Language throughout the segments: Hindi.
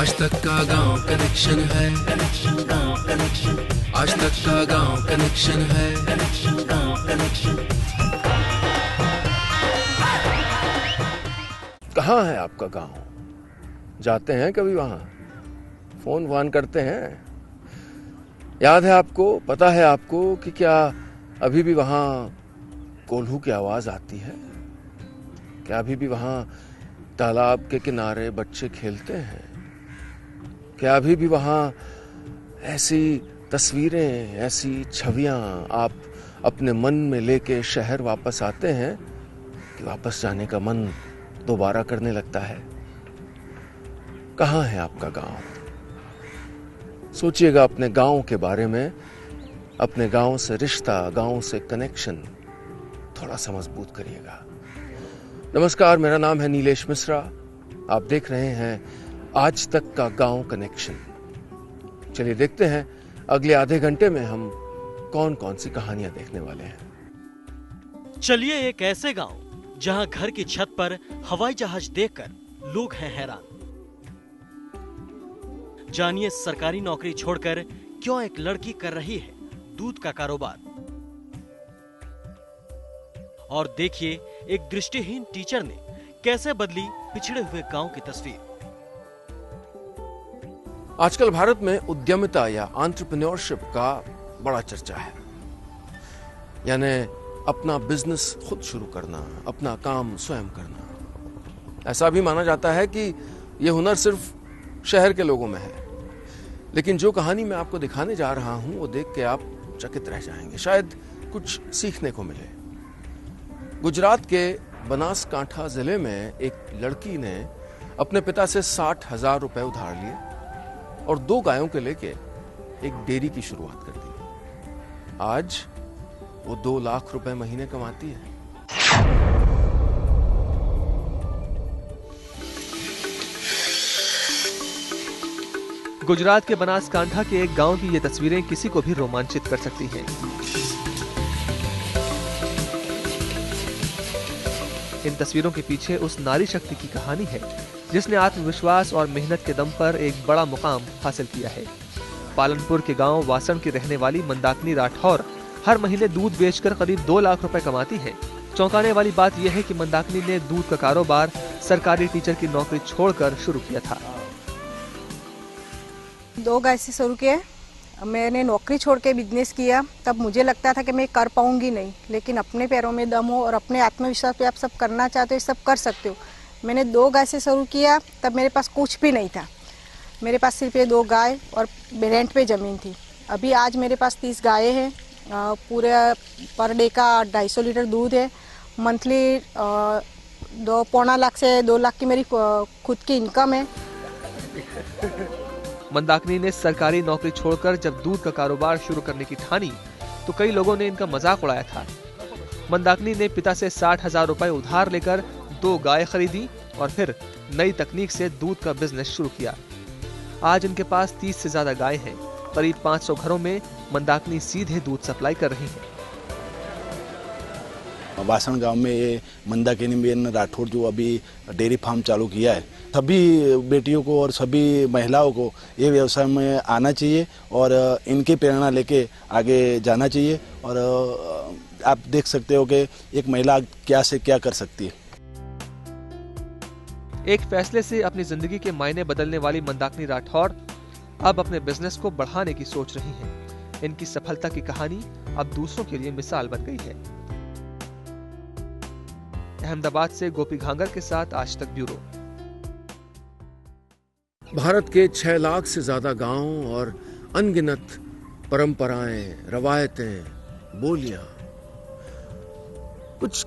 आज तक का गांव कनेक्शन है, कनेक्शन गांव कनेक्शन। आज तक का गांव कनेक्शन है, कनेक्शन गांव कनेक्शन। कहाँ है आपका गांव? जाते हैं कभी वहां? फोन वान करते हैं? याद है आपको, पता है आपको कि क्या अभी भी वहां कोल्हू की आवाज आती है? क्या अभी भी वहां तालाब के किनारे बच्चे खेलते हैं? क्या अभी भी वहां ऐसी तस्वीरें, ऐसी छवियां आप अपने मन में लेके शहर वापस आते हैं कि वापस जाने का मन दोबारा करने लगता है? कहाँ है आपका गांव? सोचिएगा अपने गांव के बारे में, अपने गांव से रिश्ता, गांव से कनेक्शन थोड़ा सा मजबूत करिएगा। नमस्कार, मेरा नाम है नीलेश मिश्रा। आप देख रहे हैं आज तक का गांव कनेक्शन। चलिए देखते हैं अगले आधे घंटे में हम कौन कौन सी कहानियां देखने वाले हैं। चलिए एक ऐसे गांव जहां घर की छत पर हवाई जहाज देखकर लोग हैं हैरान। जानिए सरकारी नौकरी छोड़कर क्यों एक लड़की कर रही है दूध का कारोबार। और देखिए एक दृष्टिहीन टीचर ने कैसे बदली पिछड़े हुए गांव की तस्वीर। आजकल भारत में उद्यमिता या एंटरप्रेन्योरशिप का बड़ा चर्चा है, यानी अपना बिजनेस खुद शुरू करना, अपना काम स्वयं करना। ऐसा भी माना जाता है कि यह हुनर सिर्फ शहर के लोगों में है। लेकिन जो कहानी मैं आपको दिखाने जा रहा हूं वो देख के आप चकित रह जाएंगे, शायद कुछ सीखने को मिले। गुजरात के बनासकांठा जिले में एक लड़की ने अपने पिता से 60,000 रुपए उधार लिए और 2 गायों के लेके एक डेयरी की शुरुआत कर दी। आज वो 2 लाख रुपए महीने कमाती है। गुजरात के बनासकांठा के एक गांव की ये तस्वीरें किसी को भी रोमांचित कर सकती हैं। इन तस्वीरों के पीछे उस नारी शक्ति की कहानी है जिसने आत्मविश्वास और मेहनत के दम पर एक बड़ा मुकाम हासिल किया है। पालनपुर के गांव वासण की रहने वाली मंदाकिनी राठौर हर महीने दूध बेचकर करीब 2 लाख रुपए कमाती है। चौंकाने वाली बात यह है कि मंदाकिनी ने दूध का कारोबार सरकारी टीचर की नौकरी छोड़कर शुरू किया था। 2 गाय से शुरू किया। मैंने नौकरी छोड़ के बिजनेस किया, तब मुझे लगता था कि मैं कर पाऊंगी नहीं, लेकिन अपने पैरों में दम हो और अपने आत्मविश्वास पे आप सब करना चाहते हो, सब कर सकते हो। मैंने 2 गाय से शुरू किया, तब मेरे पास कुछ भी नहीं था। मेरे पास सिर्फ ये 2 गाय और रेंट पे ज़मीन थी। अभी आज मेरे पास 30 गायें हैं। पूरे पर डे का 250 लीटर दूध है। मंथली 2.25 लाख से 2 लाख की मेरी खुद की इनकम है। मंदाकिनी ने सरकारी नौकरी छोड़कर जब दूध का कारोबार शुरू करने की ठानी तो कई लोगों ने इनका मजाक उड़ाया था। मंदाकिनी ने पिता से 60,000 रुपए उधार लेकर 2 गाय खरीदी और फिर नई तकनीक से दूध का बिजनेस शुरू किया। आज इनके पास 30 से ज्यादा गाय हैं। करीब 500 घरों में मंदाकिनी सीधे दूध सप्लाई कर रही हैं। वासण गांव में ये मंदाकिनी राठौर जो अभी डेयरी फार्म चालू किया है, सभी बेटियों को और सभी महिलाओं को ये व्यवसाय में आना चाहिए और इनकी प्रेरणा लेके आगे जाना चाहिए। और आप देख सकते हो कि एक महिला क्या से क्या कर सकती है। एक फैसले से अपनी जिंदगी के मायने बदलने वाली मंदाकिनी राठौर अब अपने बिजनेस को बढ़ाने की सोच रही हैं। इनकी सफलता की कहानी अब दूसरों के लिए मिसाल बन गई है। अहमदाबाद से गोपी घांगर के साथ आज तक ब्यूरो। भारत के 6 लाख से ज्यादा गांव और अनगिनत परंपराएं, रवायतें, बोलियां कुछ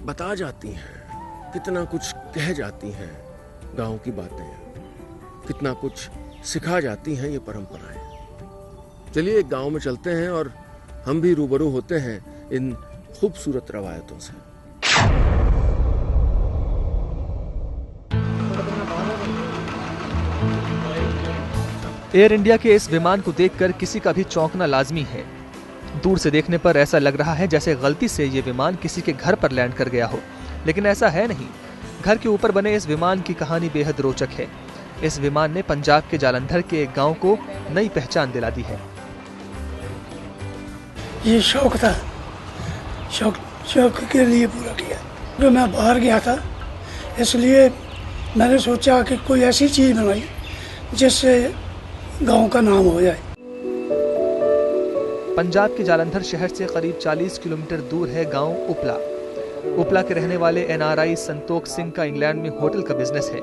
बता जाती हैं, कितना कुछ कह जाती हैं। गांव की बातें कितना कुछ सिखा जाती हैं ये परंपराएं। चलिए एक गांव में चलते हैं और हम भी रूबरू होते हैं इन खूबसूरत रवायतों से। एयर इंडिया के इस विमान को देखकर किसी का भी चौंकना लाजमी है। दूर से देखने पर ऐसा लग रहा है जैसे गलती से ये विमान किसी के घर पर लैंड कर गया हो, लेकिन ऐसा है नहीं। घर के ऊपर बने इस विमान की कहानी बेहद रोचक है। इस विमान ने पंजाब के जालंधर के एक गांव को नई पहचान दिला दी है। ये शौक था, शौक के लिए पूरा किया। तो मैं बाहर गया था, इसलिए मैंने सोचा कि कोई ऐसी चीज़ बनाई जिससे गांव का नाम हो जाए। पंजाब के जालंधर शहर से करीब 40 किलोमीटर दूर है गांव उपला। उपला के रहने वाले NRI संतोख सिंह का इंग्लैंड में होटल का बिजनेस है।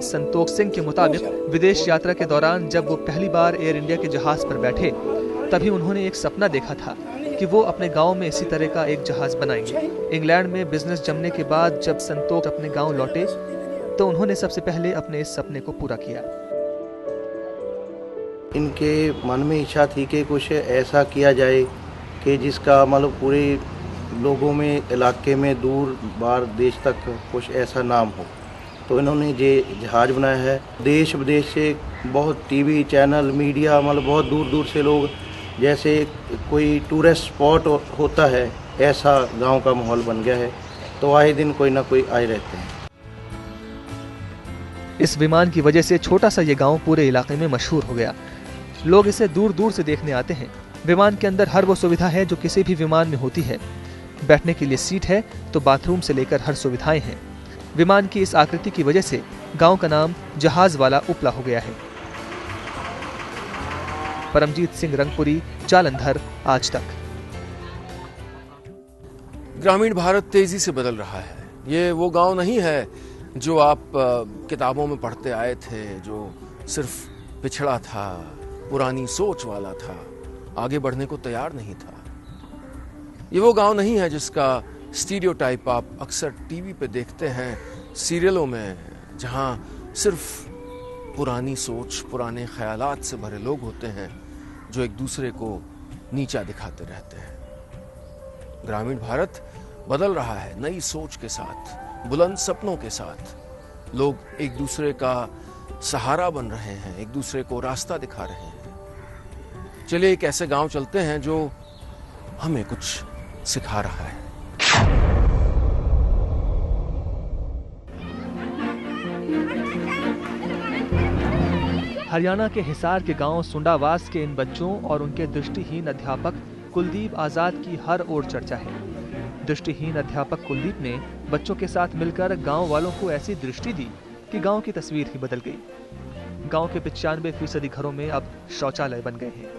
संतोख सिंह के मुताबिक विदेश यात्रा के दौरान जब वो पहली बार एयर इंडिया के जहाज पर बैठे तभी उन्होंने एक सपना देखा था कि वो अपने गांव में इसी तरह का एक जहाज बनाएंगे। इंग्लैंड में बिजनेस जमने के बाद जब संतोख अपने गांव लौटे तो उन्होंने सबसे पहले अपने इस सपने को पूरा किया। इनके मन में इच्छा थी कि कुछ ऐसा किया जाए कि जिसका मतलब पूरे लोगों में, इलाके में, दूर बाहर देश तक कुछ ऐसा नाम हो। तो इन्होंने ये जहाज़ बनाया है। देश विदेश से बहुत टीवी चैनल, मीडिया, मतलब बहुत दूर दूर से लोग, जैसे कोई टूरिस्ट स्पॉट होता है ऐसा गांव का माहौल बन गया है। तो आए दिन कोई ना कोई आए रहते हैं। इस विमान की वजह से छोटा सा ये गांव पूरे इलाके में मशहूर हो गया। लोग इसे दूर दूर से देखने आते हैं। विमान के अंदर हर वो सुविधा है जो किसी भी विमान में होती है। बैठने के लिए सीट है तो बाथरूम से लेकर हर सुविधाएं हैं। विमान की इस आकृति की वजह से गांव का नाम जहाज वाला उपला हो गया है। परमजीत सिंह रंगपुरी, जालंधर, आज तक। ग्रामीण भारत तेजी से बदल रहा है। ये वो गांव नहीं है जो आप किताबों में पढ़ते आए थे, जो सिर्फ पिछड़ा था, पुरानी सोच वाला था, आगे बढ़ने को तैयार नहीं था। ये वो गांव नहीं है जिसका स्टीरियोटाइप आप अक्सर टीवी पे देखते हैं, सीरियलों में, जहां सिर्फ पुरानी सोच, पुराने ख्यालात से भरे लोग होते हैं जो एक दूसरे को नीचा दिखाते रहते हैं। ग्रामीण भारत बदल रहा है नई सोच के साथ, बुलंद सपनों के साथ। लोग एक दूसरे का सहारा बन रहे हैं, एक दूसरे को रास्ता दिखा रहे हैं। चलिए एक ऐसे गांव चलते हैं जो हमें कुछ सिखा रहा है। हरियाणा के हिसार के गांव सुंडावास के इन बच्चों और उनके दृष्टिहीन अध्यापक कुलदीप आजाद की हर ओर चर्चा है। दृष्टिहीन अध्यापक कुलदीप ने बच्चों के साथ मिलकर गांव वालों को ऐसी दृष्टि दी कि गांव की तस्वीर ही बदल गई। गांव के 95% घरों में अब शौचालय बन गए हैं।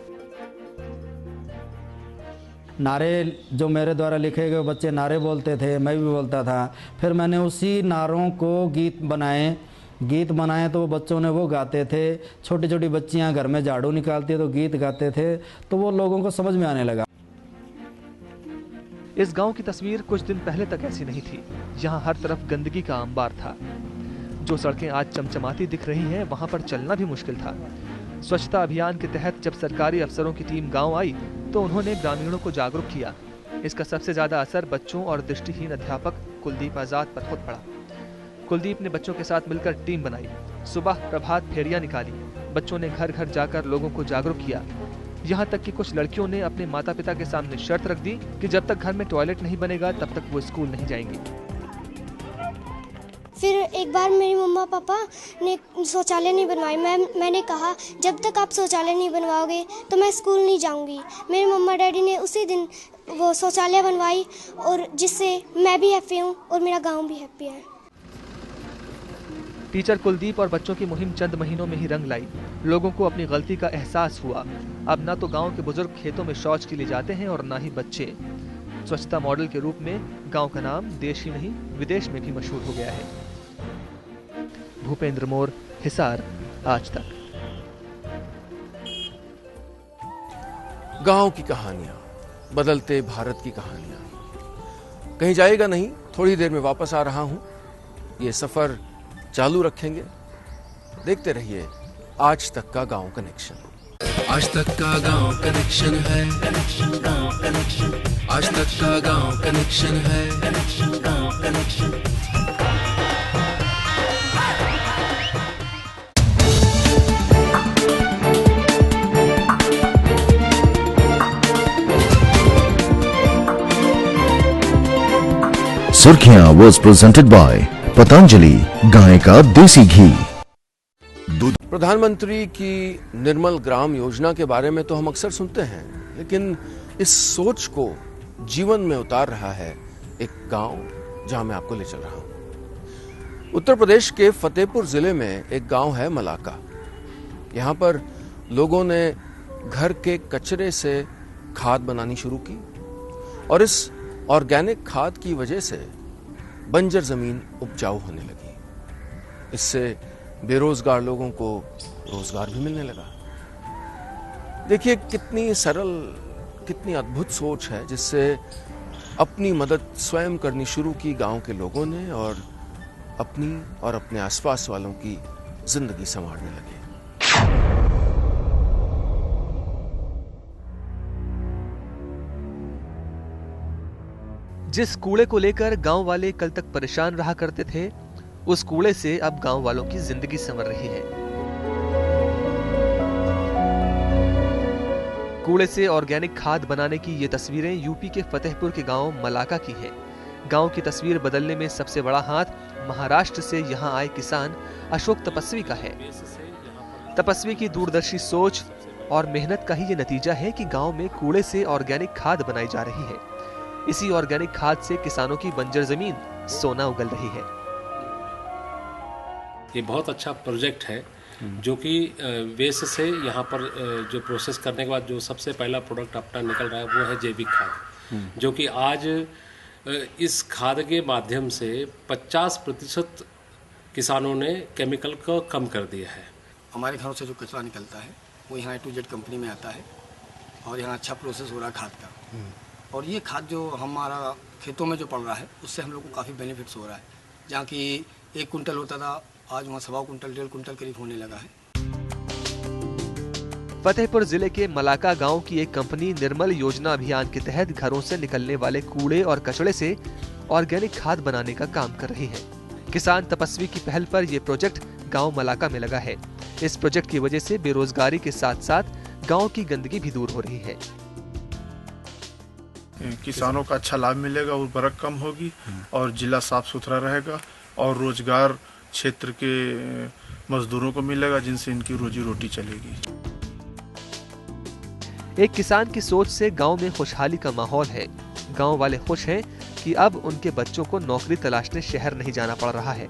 नारे जो मेरे द्वारा लिखे गए बच्चे नारे बोलते थे, मैं भी बोलता था। फिर मैंने उसी नारों को गीत बनाए तो बच्चों ने वो गाते थे। छोटी छोटी बच्चियां घर में झाड़ू निकालती तो गीत गाते थे, तो वो लोगों को समझ में आने लगा। इस गांव की तस्वीर कुछ दिन पहले तक ऐसी नहीं थी। यहाँ हर तरफ गंदगी का अंबार था। जो सड़कें आज चमचमाती दिख रही हैं, वहां पर चलना भी मुश्किल था। स्वच्छता अभियान के तहत जब सरकारी अफसरों की टीम गांव आई तो उन्होंने ग्रामीणों को जागरूक किया। इसका सबसे ज्यादा असर बच्चों और दृष्टिहीन अध्यापक कुलदीप आजाद पर खुद पड़ा। कुलदीप ने बच्चों के साथ मिलकर टीम बनाई। सुबह प्रभात फेरियां निकाली। बच्चों ने घर घर जाकर लोगों को जागरूक किया। यहाँ तक कि कुछ लड़कियों ने अपने माता पिता के सामने शर्त रख दी कि जब तक घर में टॉयलेट नहीं बनेगा तब तक वो स्कूल नहीं जाएंगी। फिर एक बार मेरी मम्मा पापा ने शौचालय नहीं बनवाई। मैंने कहा जब तक आप शौचालय नहीं बनवाओगे तो मैं स्कूल नहीं जाऊंगी। मेरे मम्मा डैडी ने उसी दिन वो शौचालय बनवाई और जिससे मैं भी हैप्पी हूँ और मेरा गांव भी हैप्पी है। टीचर कुलदीप और बच्चों की मुहिम चंद महीनों में ही रंग लाई। लोगों को अपनी गलती का एहसास हुआ। अब न तो गांव के बुजुर्ग खेतों में शौच के लिए जाते हैं और न ही बच्चे। स्वच्छता मॉडल के रूप में गांव का नाम देश ही नहीं विदेश में भी मशहूर हो गया है। भूपेंद्र मोर, हिसार, आज तक। गांव की कहानियां, बदलते भारत की कहानियां। कहीं जाएगा नहीं, थोड़ी देर में वापस आ रहा हूं। ये सफर चालू रखेंगे। देखते रहिए आज तक का गांव कनेक्शन। आज तक का गांव कनेक्शन है, गांव कनेक्शन। आज तक का गांव कनेक्शन है, गांव कनेक्शन। सुर्खियां was presented by पतंजलि, गाय का देसी घी। दूध। प्रधानमंत्री की निर्मल ग्राम योजना के बारे में तो हम अक्सर सुनते हैं, लेकिन इस सोच को जीवन में उतार रहा है एक गांव जहां मैं आपको ले चल रहा हूं। उत्तर प्रदेश के फतेहपुर जिले में एक गांव है मलाका। यहां पर लोगों ने घर के कचरे से खाद बनानी शुरू की और इस ऑर्गेनिक खाद की वजह से बंजर जमीन उपजाऊ होने लगी। इससे बेरोजगार लोगों को रोजगार भी मिलने लगा। देखिए कितनी सरल, कितनी अद्भुत सोच है, जिससे अपनी मदद स्वयं करनी शुरू की गांव के लोगों ने और अपनी और अपने आसपास वालों की जिंदगी संवारने लगे। जिस कूड़े को लेकर गांव वाले कल तक परेशान रहा करते थे, उस कूड़े से अब गांव वालों की जिंदगी संवर रही है। कूड़े से ऑर्गेनिक खाद बनाने की ये तस्वीरें यूपी के फतेहपुर के गांव मलाका की हैं। गांव की तस्वीर बदलने में सबसे बड़ा हाथ महाराष्ट्र से यहां आए किसान अशोक तपस्वी का है। तपस्वी की दूरदर्शी सोच और मेहनत का ही ये नतीजा है कि गांव में कूड़े से ऑर्गेनिक खाद बनाई जा रही है। इसी ऑर्गेनिक खाद से किसानों की बंजर जमीन सोना उगल रही है। ये बहुत अच्छा प्रोजेक्ट है, जो कि वेस्ट से यहाँ पर जो प्रोसेस करने के बाद जो सबसे पहला प्रोडक्ट अपना निकल रहा है वो है जैविक खाद, जो कि आज इस खाद के माध्यम से 50% किसानों ने केमिकल को कम कर दिया है। हमारे घरों से जो कचरा निकलता है वो यहाँ A-Z कंपनी में आता है और यहाँ अच्छा प्रोसेस हो रहा है खाद का। और ये खाद जो हमारा खेतों में जो पड़ रहा है उससे हम लोग को काफ़ी बेनिफिट्स हो रहा है। जहाँ की 1 कुंटल होता था, आज वहाँ 1.25 कुंटल 1.5 कुंटल करीब होने लगा है। फतेहपुर जिले के मलाका गांव की एक कंपनी निर्मल योजना अभियान के तहत घरों से निकलने वाले कूड़े और कचड़े से ऑर्गेनिक खाद बनाने का काम कर रही है। किसान तपस्वी की पहल पर यह प्रोजेक्ट गांव मलाका में लगा है। इस प्रोजेक्ट की वजह से बेरोजगारी के साथ साथ गांव की गंदगी भी दूर हो रही है। किसानों का अच्छा लाभ मिलेगा, उर्वरक कम होगी और जिला साफ सुथरा रहेगा और रोजगार क्षेत्र के मजदूरों को मिलेगा, जिनसे इनकी रोजी रोटी चलेगी। एक किसान की सोच से गांव में खुशहाली का माहौल है। गांव वाले खुश हैं कि अब उनके बच्चों को नौकरी तलाशने शहर नहीं जाना पड़ रहा है।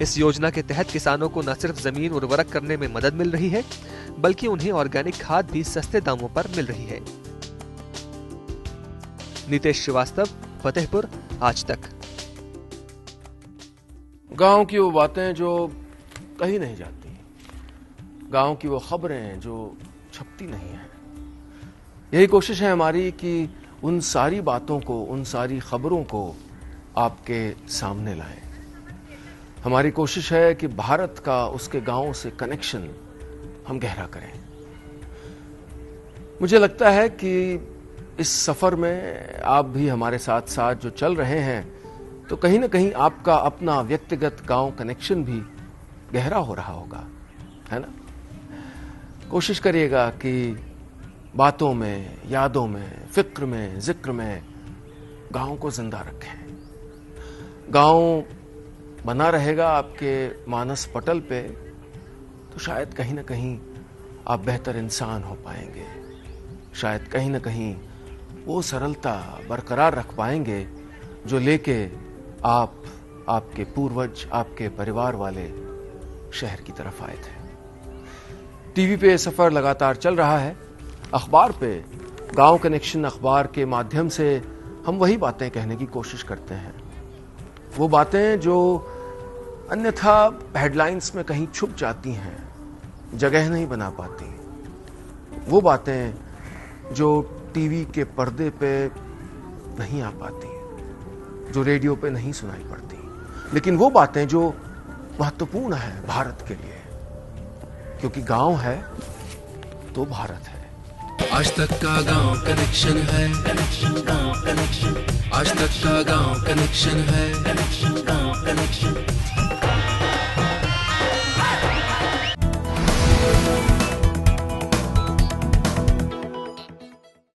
इस योजना के तहत किसानों को न सिर्फ जमीन उर्वरक करने में मदद मिल रही है, बल्कि उन्हें ऑर्गेनिक खाद भी सस्ते दामों पर मिल रही है। नितेश श्रीवास्तव, फतेहपुर, आज तक। गांव की वो बातें जो कही नहीं जाती, गांव की वो खबरें जो छपती नहीं है, यही कोशिश है हमारी कि उन सारी बातों को, उन सारी खबरों को आपके सामने लाएं। हमारी कोशिश है कि भारत का, उसके गांवों से कनेक्शन हम गहरा करें। मुझे लगता है कि इस सफर में आप भी हमारे साथ साथ जो चल रहे हैं, तो कहीं ना कहीं आपका अपना व्यक्तिगत गांव कनेक्शन भी गहरा हो रहा होगा, है ना? कोशिश करिएगा कि बातों में, यादों में, फिक्र में, जिक्र में गांव को जिंदा रखें। गांव बना रहेगा आपके मानस पटल पे, तो शायद कहीं ना कहीं आप बेहतर इंसान हो पाएंगे। शायद कहीं ना कहीं वो सरलता बरकरार रख पाएंगे जो लेके आप, आपके पूर्वज, आपके परिवार वाले शहर की तरफ आए थे। टीवी पे सफर लगातार चल रहा है। अखबार पे गांव कनेक्शन अखबार के माध्यम से हम वही बातें कहने की कोशिश करते हैं, वो बातें जो अन्यथा हेडलाइंस में कहीं छुप जाती हैं, जगह नहीं बना पाती, वो बातें जो टीवी के पर्दे पे नहीं आ पाती, जो रेडियो पे नहीं सुनाई पड़ती, लेकिन वो बातें जो महत्वपूर्ण है भारत के लिए, क्योंकि गांव है तो भारत है। आज तक का गांव कनेक्शन है, गांव कनेक्शन। आज तक का गांव कनेक्शन है, गांव कनेक्शन।